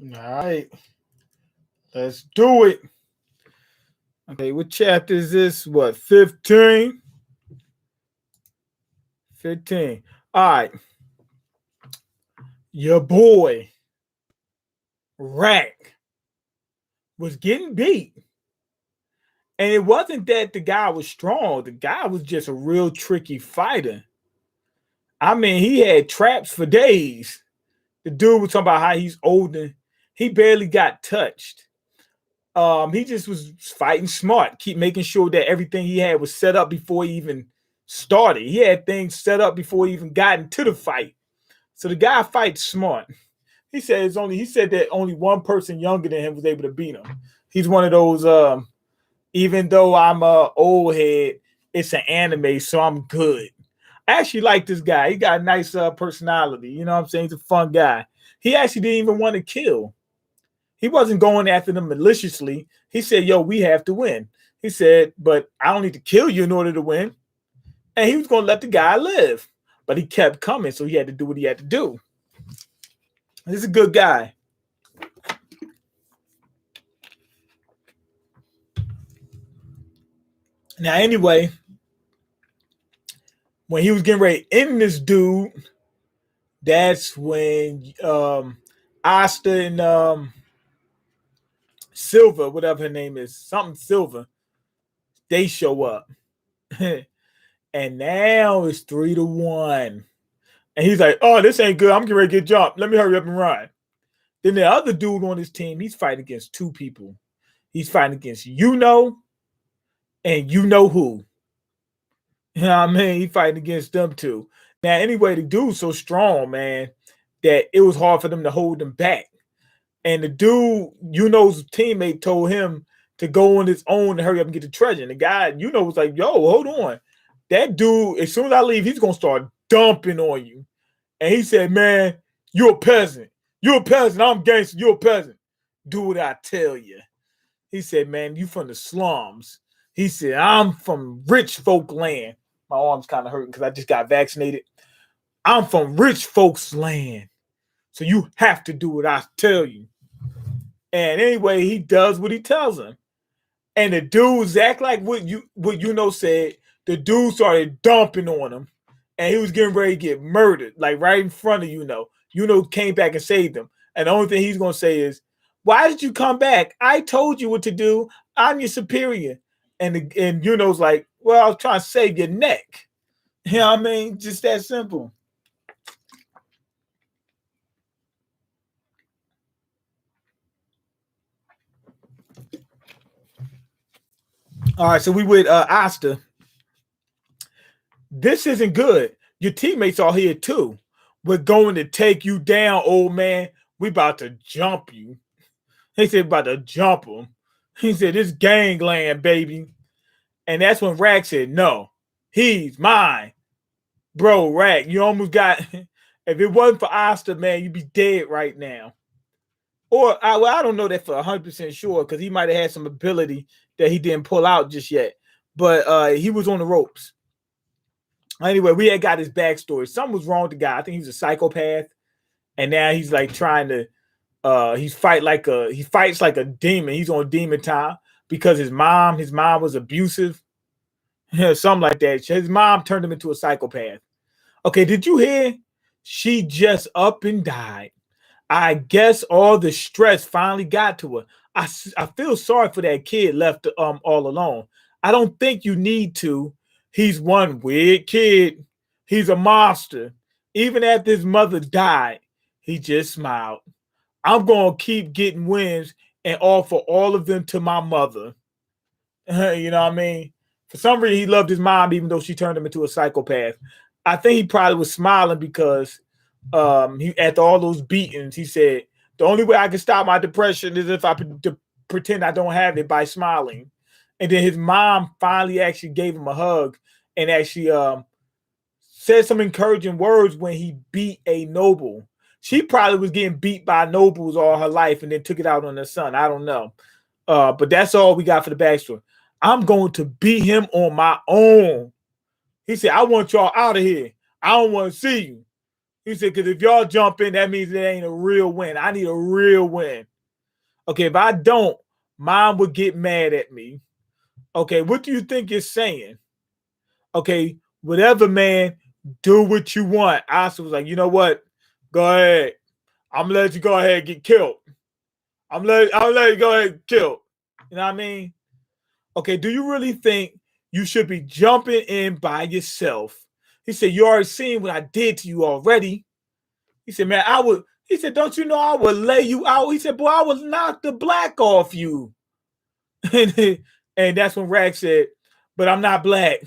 All right, let's do it. Okay, what chapter is this? What, 15? 15. All right, your boy Rack was getting beat. And it wasn't that the guy was strong. The guy was just a real tricky fighter. I mean, he had traps for days. The dude was talking about how he's older. He barely got touched. He just was fighting smart, keep making sure that everything he had was set up before he even started. He had things set up before he even got into the fight. So the guy fights smart. He said that only one person younger than him was able to beat him. He's one of those even though I'm a old head, it's an anime, so I'm good. I actually like this guy. He got a nice personality. You know what I'm saying? He's a fun guy. He actually didn't even want to kill. He wasn't going after them maliciously. He said, yo, we have to win. He said, but I don't need to kill you in order to win. And he was going to let the guy live. But he kept coming, so he had to do what he had to do. He's a good guy. Now, anyway, when he was getting ready to end this dude, that's when Asta and Silver, whatever her name is, something Silver, they show up. And now it's 3-1. And he's like, oh, this ain't good. I'm getting ready to get jumped. Let me hurry up and run. Then the other dude on his team, he's fighting against two people. He's fighting against and you know who. You know what I mean? He's fighting against them too. Now, anyway, the dude's so strong, man, that it was hard for them to hold him back. And the dude, his teammate told him to go on his own and hurry up and get the treasure. And the guy, was like, yo, hold on. That dude, as soon as I leave, he's going to start dumping on you. And he said, man, you're a peasant. You're a peasant. I'm gangster. You're a peasant. Do what I tell you. He said, man, you from the slums. He said, I'm from rich folk land. My arm's kind of hurting because I just got vaccinated. I'm from rich folks' land. So you have to do what I tell you. And anyway, he does what he tells him. And the dude, exactly like what said, the dude started dumping on him. And he was getting ready to get murdered, like right in front of came back and saved him. And the only thing he's going to say is, why did you come back? I told you what to do. I'm your superior. And like, well, I was trying to save your neck. You know what I mean? Just that simple. All right, so we with Asta. This isn't good. Your teammates are here too. We're going to take you down, old man. We about to jump you. He said about to jump him. He said, this gangland, baby. And that's when Rack said, no, he's mine. Bro, Rack, you almost got, if it wasn't for Asta, man, you'd be dead right now. Or, I don't know that for 100% sure, because he might have had some ability that he didn't pull out just yet. But he was on the ropes. Anyway, we had got his backstory. Something was wrong with the guy. I think he was a psychopath. And now he's like trying to, he fights like a demon. He's on demon time because his mom was abusive. Something like that. His mom turned him into a psychopath. Okay, did you hear? She just up and died. I guess all the stress finally got to her. I feel sorry for that kid left all alone. I don't think you need to. He's one weird kid. He's a monster. Even after his mother died, he just smiled. I'm going to keep getting wins and offer all of them to my mother. You know what I mean? For some reason, he loved his mom, even though she turned him into a psychopath. I think he probably was smiling because after all those beatings, he said, the only way I can stop my depression is if I pretend I don't have it by smiling. And then his mom finally actually gave him a hug and actually said some encouraging words when he beat a noble. She probably was getting beat by nobles all her life and then took it out on her son. I don't know. But that's all we got for the backstory. I'm going to beat him on my own. He said, I want y'all out of here. I don't want to see you. He said, because if y'all jump in, that means it ain't a real win. I need a real win. Okay, if I don't, mom would get mad at me. Okay, what do you think you're saying? Okay, whatever, man, do what you want. Asa was like, you know what? Go ahead. I'm gonna let you go ahead and get killed. I'll let you go ahead and kill. You know what I mean? Okay, do you really think you should be jumping in by yourself? He said, you already seen what I did to you already. He said, man, he said, don't you know I would lay you out? He said, boy, I would knock the black off you. And that's when Rag said, but I'm not black.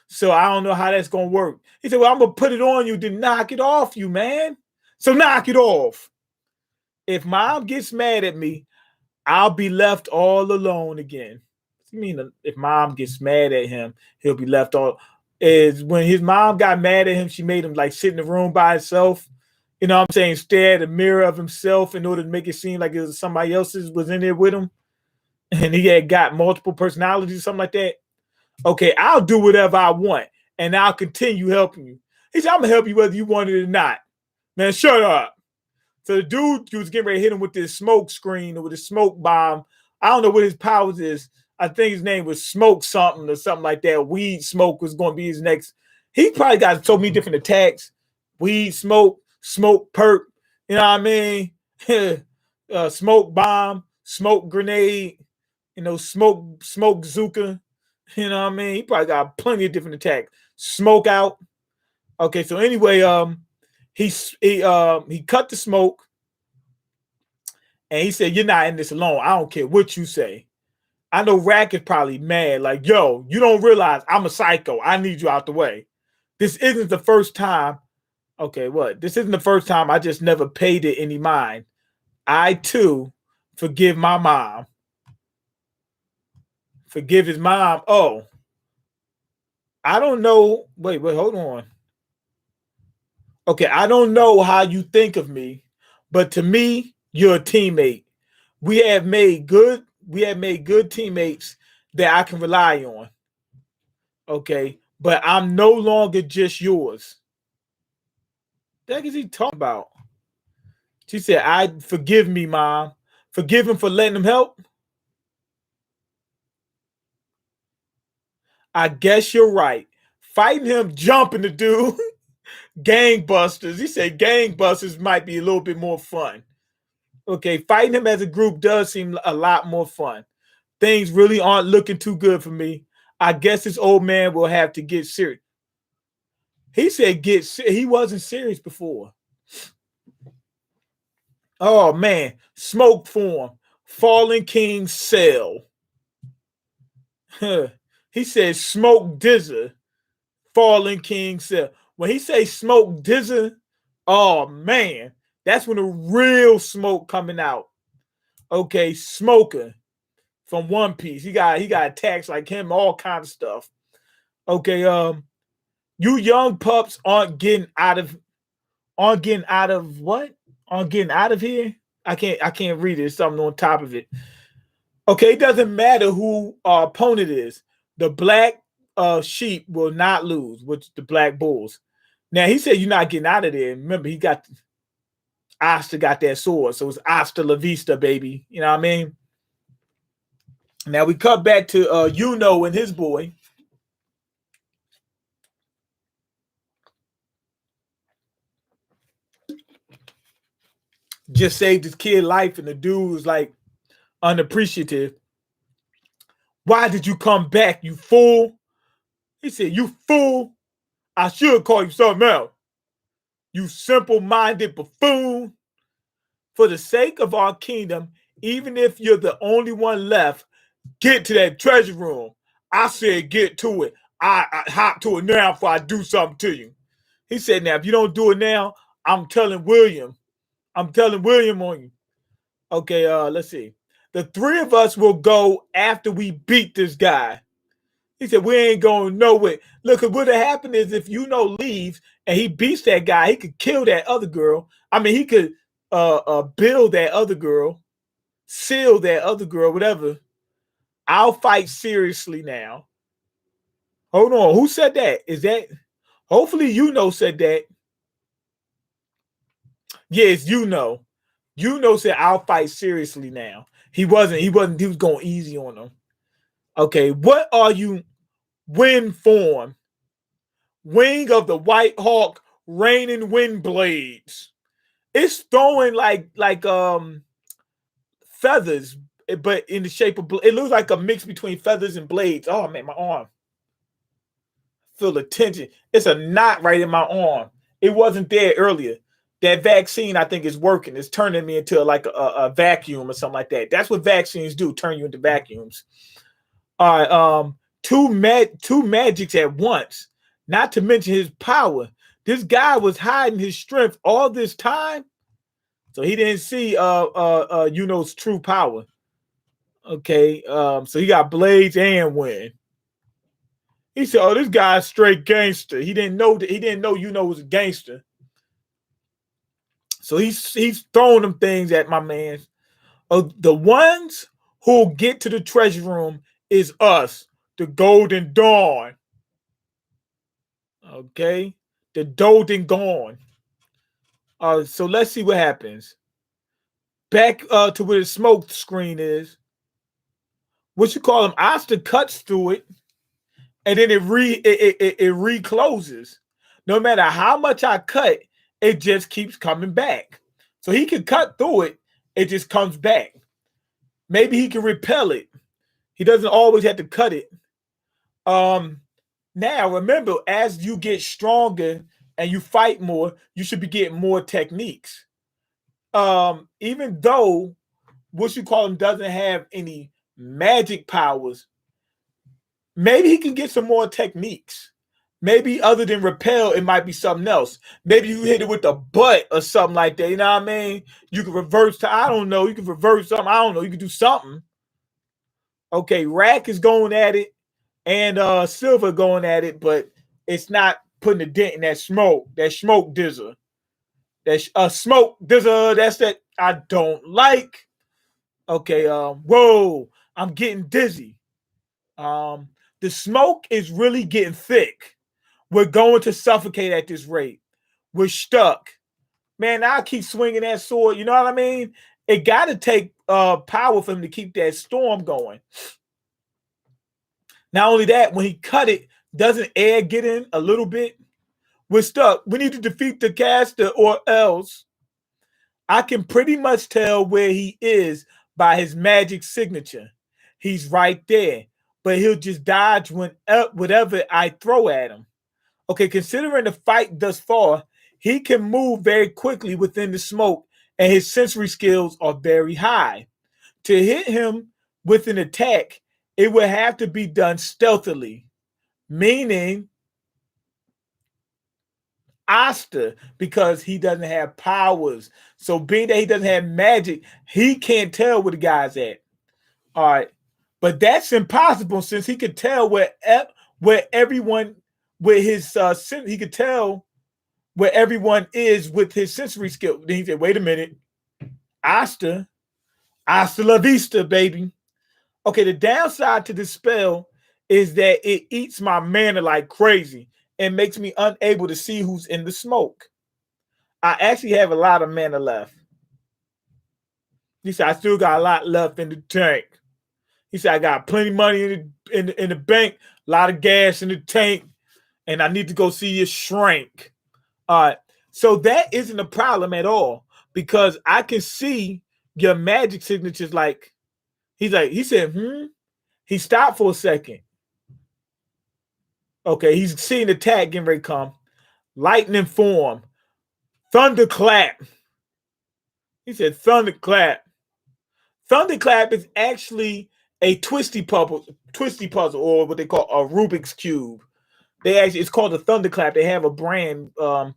So I don't know how that's going to work. He said, well, I'm going to put it on you to knock it off you, man. So knock it off. If mom gets mad at me, I'll be left all alone again. What do you mean if mom gets mad at him, he'll be left all? Is when his mom got mad at him, she made him like sit in the room by himself. You know what I'm saying? Stare at the mirror of himself in order to make it seem like it was somebody else's was in there with him. And he had got multiple personalities or something like that. Okay, I'll do whatever I want and I'll continue helping you. He said, I'm going to help you whether you want it or not. Man, shut up. So the dude was getting ready to hit him with this smoke screen or with a smoke bomb. I don't know what his powers is. I think his name was Smoke something or something like that. Weed Smoke was going to be his next. He probably got so many different attacks. Weed Smoke, Smoke Perk, you know what I mean? Smoke Bomb, Smoke Grenade, you know, Smoke Zuka, you know what I mean? He probably got plenty of different attacks. Smoke Out. Okay, so anyway, he cut the smoke and he said, you're not in this alone. I don't care what you say. I know Rack is probably mad, like, yo, you don't realize I'm a psycho. I need you out the way. This isn't the first time. Okay, what? This isn't the first time. I just never paid it any mind. I too forgive my mom. Forgive his mom. Oh, I don't know. Wait, hold on. Okay, I don't know how you think of me, but to me, you're a teammate. We have made good teammates that I can rely on. Okay, but I'm no longer just yours. What the heck is he talking about? She said, I forgive me, mom. Forgive him for letting him help. I guess you're right. Fighting him, jumping the dude. Gangbusters. He said gangbusters might be a little bit more fun. Okay, fighting him as a group does seem a lot more fun. Things really aren't looking too good for me. I guess this old man will have to get serious. He said he wasn't serious before. Oh man, smoke form, fallen king cell. He said smoke dizzer, fallen king cell. When he say smoke dizzer, oh man, that's when the real smoke coming out. Okay, smoker from One Piece. He got attacks like him, all kind of stuff. Okay, you young pups aren't getting out of what? Aren't getting out of here? I can't read it. There's something on top of it. Okay, it doesn't matter who our opponent is. The black sheep will not lose, which the black bulls. Now he said you're not getting out of there. Remember, he got Asta got that sword, so it's Asta La Vista, baby. You know what I mean? Now we cut back to Yuno and his boy. Just saved his kid life, and the dude was like unappreciative. Why did you come back, you fool? He said, you fool. I should call you something else. You simple-minded buffoon. For the sake of our kingdom, even if you're the only one left, get to that treasure room. I said get to it. I hop to it now before I do something to you. He said, now, if you don't do it now, I'm telling William. I'm telling William on you. Okay, let's see. The three of us will go after we beat this guy. He said, we ain't going nowhere. Look, what would have happened is if Yuno leaves and he beats that guy, he could kill that other girl. I mean, he could build that other girl, seal that other girl, whatever. I'll fight seriously now. Hold on. Who said that? Is that? Hopefully Yuno said that. Yes, said I'll fight seriously now. He was going easy on him. Okay, what are you? Wind form, wing of the white hawk, raining wind blades. It's throwing like feathers, but in the shape of it looks like a mix between feathers and blades. Oh man, my arm. Feel the tension. It's a knot right in my arm. It wasn't there earlier. That vaccine, I think, is working. It's turning me into like a vacuum or something like that. That's what vaccines do, turn you into vacuums. All right, two magics at once. Not to mention his power. This guy was hiding his strength all this time, so he didn't see true power. Okay, so he got blades and wind. He said, "Oh, this guy's straight gangster." He didn't know was a gangster. So he's throwing them things at my man. The ones who'll get to the treasure room is us, the Golden Dawn. Okay, the Golden Dawn. So let's see what happens. Back to where the smoke screen is. What you call them? Asta cuts through it, and then it recloses. No matter how much I cut, it just keeps coming back. So he can cut through it, it just comes back. Maybe he can repel it. He doesn't always have to cut it. Now remember, as you get stronger and you fight more, you should be getting more techniques. Even though what you call him doesn't have any magic powers, maybe he can get some more techniques. Maybe other than repel, it might be something else. Maybe you hit it with the butt or something like that. You know what I mean? You can reverse to, I don't know. You can reverse something. I don't know. You can do something. Okay, Rack is going at it and Silver going at it, but it's not putting a dent in that smoke. That smoke dizzer. That's smoke dizzer. That's that I don't like. Okay, whoa, I'm getting dizzy. The smoke is really getting thick. We're going to suffocate at this rate. We're stuck. Man, I keep swinging that sword. You know what I mean? It got to take power for him to keep that storm going. Not only that, when he cut it, doesn't air get in a little bit? We're stuck. We need to defeat the caster or else. I can pretty much tell where he is by his magic signature. He's right there, but he'll just dodge whatever I throw at him. Okay, considering the fight thus far, he can move very quickly within the smoke, and his sensory skills are very high. To hit him with an attack, it would have to be done stealthily, meaning Asta, because he doesn't have powers. So being that he doesn't have magic, he can't tell where the guy's at. All right. But that's impossible since he could tell where everyone with his he could tell where everyone is with his sensory skill. Then he said, wait a minute. Asta la vista, baby. Okay, the downside to this spell is that it eats my mana like crazy and makes me unable to see who's in the smoke. I actually have a lot of mana left. He said, I still got a lot left in the tank. He said, I got plenty of money in the bank, a lot of gas in the tank, and I need to go see your shrink. All right. So that isn't a problem at all because I can see your magic signatures like, he said, He stopped for a second. Okay, he's seeing the tag getting ready to come. Lightning form. Thunderclap. He said thunderclap. Thunderclap is actually a twisty puzzle, or what they call a Rubik's Cube. It's called a thunderclap. They have a brand with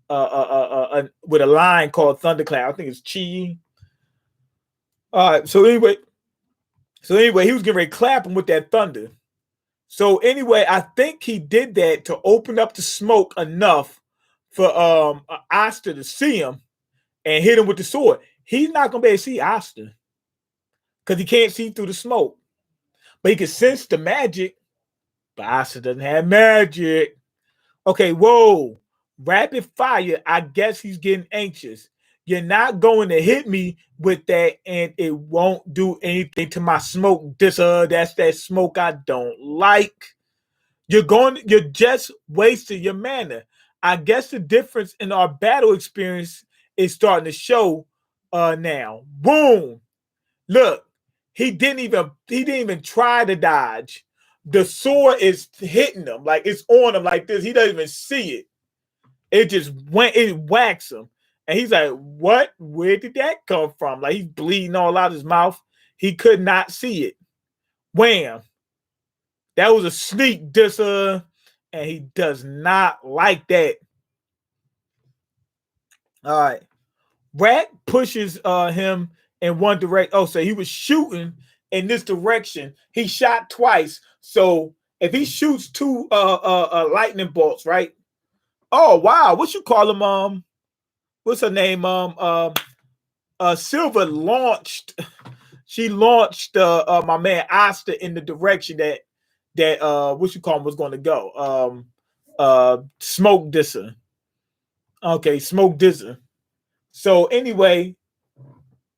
a line called Thunderclap. I think it's Chi. All right. So anyway, he was getting ready to clap him with that thunder. So anyway, I think he did that to open up the smoke enough for Asta to see him and hit him with the sword. He's not gonna be able to see Asta because he can't see through the smoke, but he can sense the magic. But Asta doesn't have magic. Okay, whoa, rapid fire. I guess he's getting anxious. You're not going to hit me with that, and it won't do anything to my smoke. That's that smoke I don't like. You're just wasting your mana. I guess the difference in our battle experience is starting to show now. Boom. Look, he didn't even try to dodge. The sword is hitting him, like it's on him like this. He doesn't even see it. It whacks him. And he's like, what? Where did that come from? Like he's bleeding all out his mouth. He could not see it. Wham. That was a sneak diss, and he does not like that. All right. Rat pushes him in one direction. Oh, so he was shooting in this direction. He shot twice. So if he shoots two lightning bolts, right? Oh wow, what you call him? What's her name? Silver launched. She launched my man Asta in the direction that what you call him was going to go. Smoke Disser. Okay, Smoke Disser. So anyway,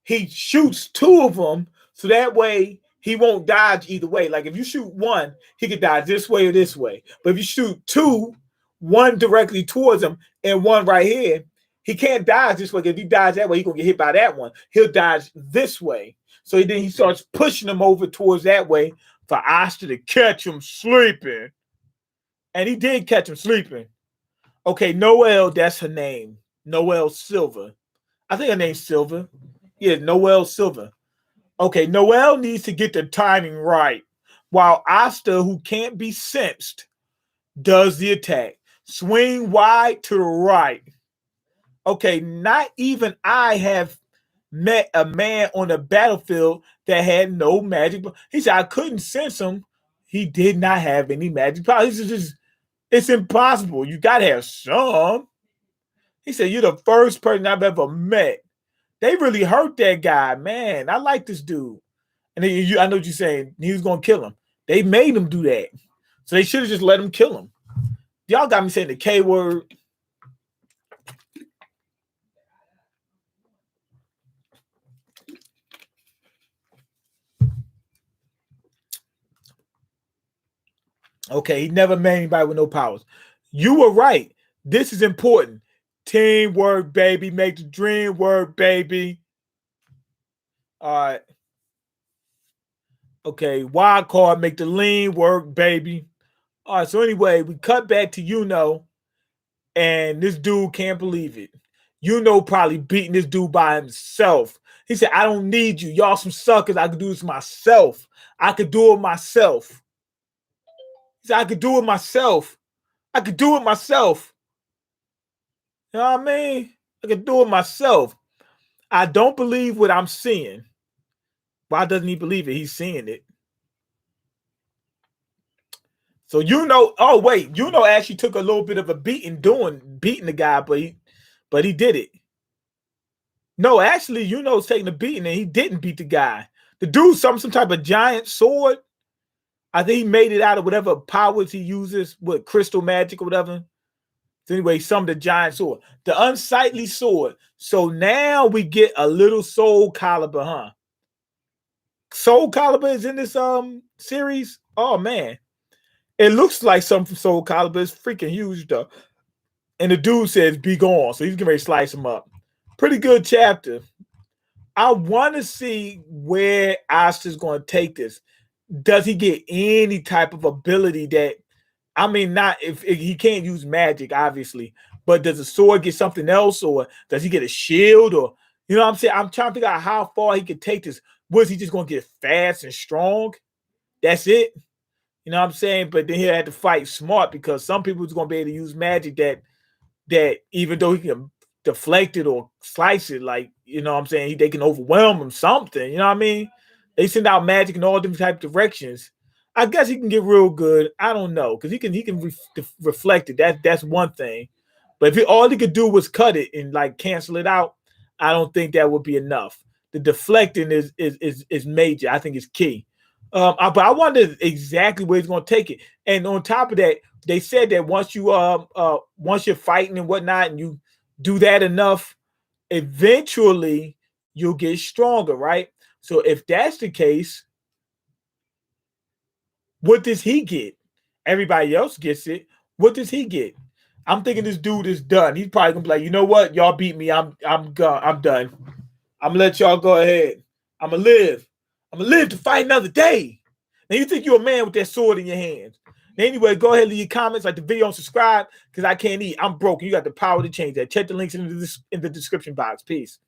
he shoots two of them, so that way he won't dodge either way. Like if you shoot one, he could dodge this way or this way. But if you shoot two, one directly towards him and one right here, he can't dodge this way. If he dodge that way, he's gonna get hit by that one. He'll dodge this way. So then he starts pushing him over towards that way for Asta to catch him sleeping. And he did catch him sleeping. Okay, Noelle, that's her name. Noelle Silver. I think her name's Silver. Yeah, Noelle Silver. Okay, Noelle needs to get the timing right. While Asta, who can't be sensed, does the attack. Swing wide to the right. Okay, not even I have met a man on the battlefield that had no magic. He said, I couldn't sense him. He did not have any magic powers. It's impossible. You got to have some. He said, you're the first person I've ever met. They really hurt that guy, man. I like this dude. And then I know what you're saying. He was going to kill him. They made him do that. So they should have just let him kill him. Y'all got me saying the K word. Okay, he never met anybody with no powers. You were right. This is important. Teamwork, baby. Make the dream work, baby. All right. Okay, wild card, make the lean work, baby. All right, so anyway, we cut back to and this dude can't believe it. Probably beating this dude by himself. He said, I don't need you. Y'all some suckers. I could do this myself. I could do it myself. He said, I could do it myself. I could do it myself. You know what I mean? I could do it myself. I don't believe what I'm seeing. Why doesn't he believe it? He's seeing it. So oh wait, actually took a little bit of a beating beating the guy, but he did it. No, actually, taking a beating and he didn't beat the guy. The dude some type of giant sword. I think he made it out of whatever powers he uses with crystal magic or whatever. So anyway, some the giant sword. The unsightly sword. So now we get a little Soul Calibur, huh? Soul Calibur is in this series. Oh man. It looks like something from Soul Calibur. It's freaking huge though. And the dude says, be gone. So he's getting ready to slice him up. Pretty good chapter. I want to see where Asta's going to take this. Does he get any type of ability that, not if he can't use magic, obviously, but does the sword get something else, or does he get a shield, or, you know what I'm saying? I'm trying to figure out how far he could take this. Was he just going to get fast and strong? That's it. You know what I'm saying? But then he had to fight smart, because some people was going to be able to use magic that even though he can deflect it or slice it, like, you know what I'm saying, they can overwhelm him something, you know what I mean? They send out magic in all different type of directions. I guess he can get real good. I don't know, because he can reflect it. That's one thing. But if all he could do was cut it and like cancel it out, I don't think that would be enough. The deflecting is major. I think it's key. But I wonder exactly where he's going to take it. And on top of that, they said that once you're fighting and whatnot, and you do that enough, eventually you'll get stronger, right? So if that's the case, what does he get? Everybody else gets it. What does he get? I'm thinking this dude is done. He's probably gonna be like, you know what? Y'all beat me. I'm gone. I'm done. I'm gonna let y'all go ahead. I'm gonna live. I'm gonna live to fight another day. Now you think you're a man with that sword in your hands. Anyway, go ahead and leave your comments, like the video, and subscribe because I can't eat. I'm broke. You got the power to change that. Check the links in the description box. Peace.